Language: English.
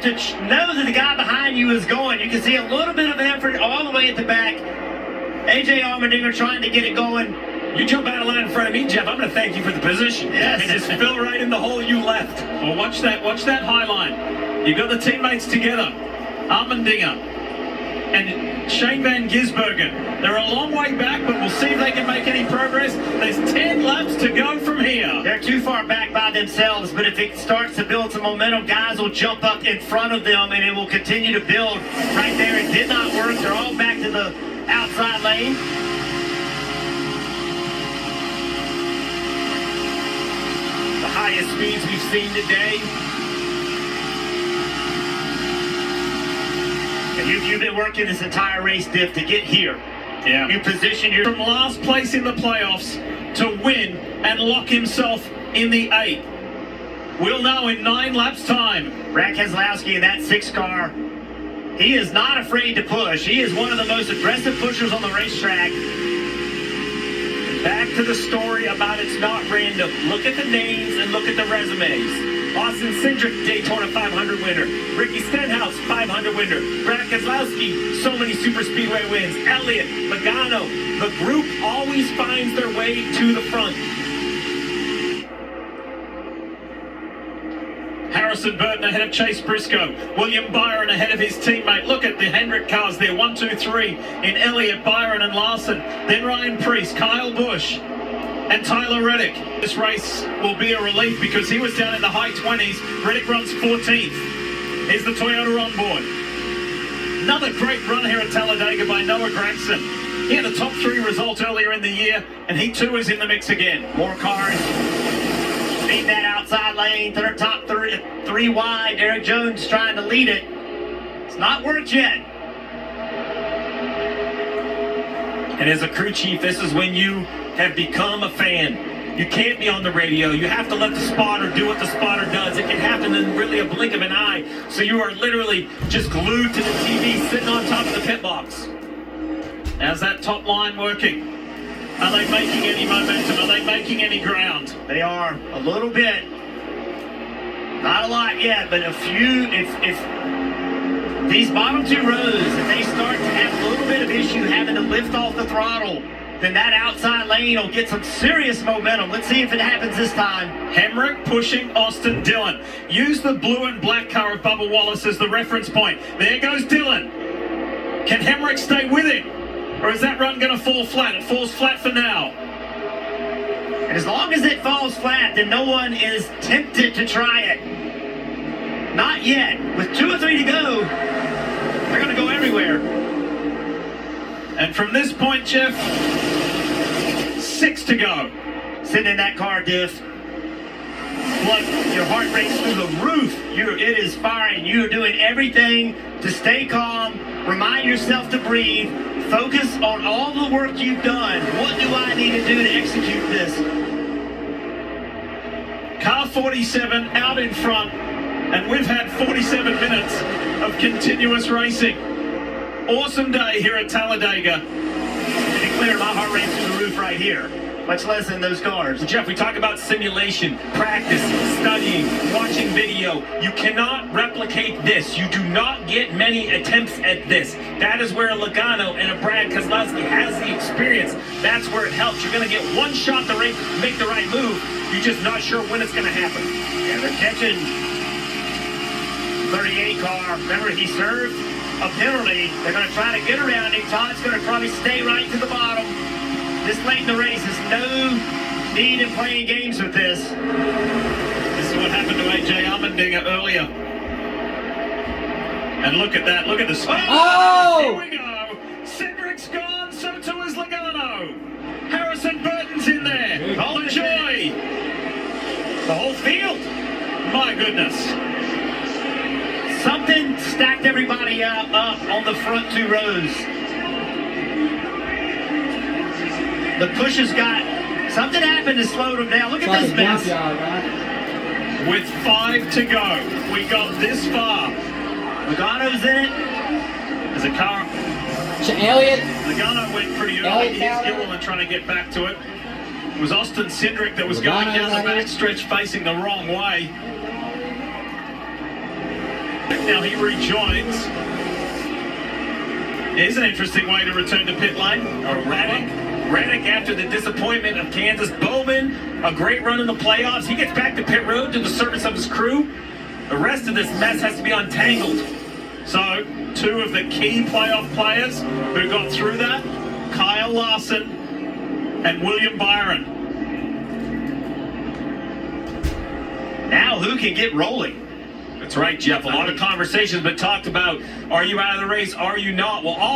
have to know that the guy behind you is going. You can see a little bit of effort all the way at the back. AJ Allmendinger trying to get it going. You jump out of line in front of me, Jeff. I'm going to thank you for the position. Yes. And just fill right in the hole you left. Well, watch that high line. You've got the teammates together. Allmendinger and Shane Van Gisbergen. They're a long way back, but we'll see if they can make any progress. There's 10 laps to go from here. They're too far back by themselves, but if it starts to build some momentum, guys will jump up in front of them, and it will continue to build right there. It did not work. They're all back to the outside lane. The highest speeds we've seen today. You've been working this entire race, Diff, to get here. Yeah. You position your... From last place in the playoffs to win and lock himself in the 8th. We'll know in 9 laps' time. Brad Keselowski in that 6 car, he is not afraid to push. He is one of the most aggressive pushers on the racetrack. Back to the story about it's not random. Look at the names and look at the resumes. Austin Cindric, Daytona 500 winner. Ricky Stenhouse, 500 winner. Brad Keselowski, so many super speedway wins. Elliott, Logano. The group always finds their way to the front. Harrison Burton ahead of Chase Briscoe. William Byron ahead of his teammate. Look at the Hendrick cars there. 1, 2, 3 in Elliott, Byron, and Larson. Then Ryan Preece, Kyle Busch, and Tyler Reddick. This race will be a relief because he was down in the high 20s. Reddick runs 14th. Here's the Toyota on board. Another great run here at Talladega by Noah Gragson. He had a top 3 result earlier in the year, and he too is in the mix again. More cars. Beat that outside lane to their top 3 wide. Eric Jones trying to lead it. It's not worked yet. And as a crew chief, this is when you have become a fan. You can't be on the radio. You have to let the spotter do what the spotter does. It can happen in really a blink of an eye. So you are literally just glued to the TV, sitting on top of the pit box. How's that top line working? Are they making any momentum? Are they making any ground? They are, a little bit. Not a lot yet, but a few. If these bottom 2 rows, if they start to have a little bit of issue having to lift off the throttle, then that outside lane will get some serious momentum. Let's see if it happens this time. Hemrick pushing Austin Dillon. Use the blue and black car of Bubba Wallace as the reference point. There goes Dillon. Can Hemrick stay with him? Or is that run going to fall flat? It falls flat for now. And as long as it falls flat, then no one is tempted to try it. Not yet. With 2 or 3 to go, they're going to go everywhere. And from this point, Jeff, 6 to go. Sitting in that car, Diff. Blood, your heart rate's through the roof. It is firing. You're doing everything to stay calm, remind yourself to breathe, focus on all the work you've done. What do I need to do to execute this? Car 47 out in front, and we've had 47 minutes of continuous racing. Awesome day here at Talladega. To be clear, my heart rate's through the roof right here. Much less in those cars. Jeff, we talk about simulation, practice, studying, watching video. You cannot replicate this. You do not get many attempts at this. That is where a Logano and a Brad Keselowski has the experience. That's where it helps. You're going to get one shot to make the right move. You're just not sure when it's going to happen. Yeah, they're catching 38 car. Remember, he served a penalty. They're going to try to get around him. Todd's going to probably stay right to the bottom. This late in the race, there's no need in playing games with this. This is what happened to AJ Allmendinger earlier. And look at that. Look at the speed. Oh! Here we go. Cindric's gone. So too is Logano. Harrison Burton's in there. Oh, joy. The whole field. My goodness. Something stacked everybody up on the front 2 rows. The push has got... Something happened to slow them down. Look at this mess. With 5 to go, we got this far. Logano's in it. There's a car. Elliott. Logano went pretty early. Here's Gilliland trying to get back to it. It was Austin Cindric that was going down the backstretch facing the wrong way. Now he rejoins. Here's an interesting way to return to pit lane. Reddick, after the disappointment of Kansas, Bowman, a great run in the playoffs. He gets back to pit road to the service of his crew. The rest of this mess has to be untangled. So, two of the key playoff players who got through that, Kyle Larson and William Byron. Now who can get rolling? That's right, Jeff. A lot of conversations been talked about. Are you out of the race? Are you not? Well, all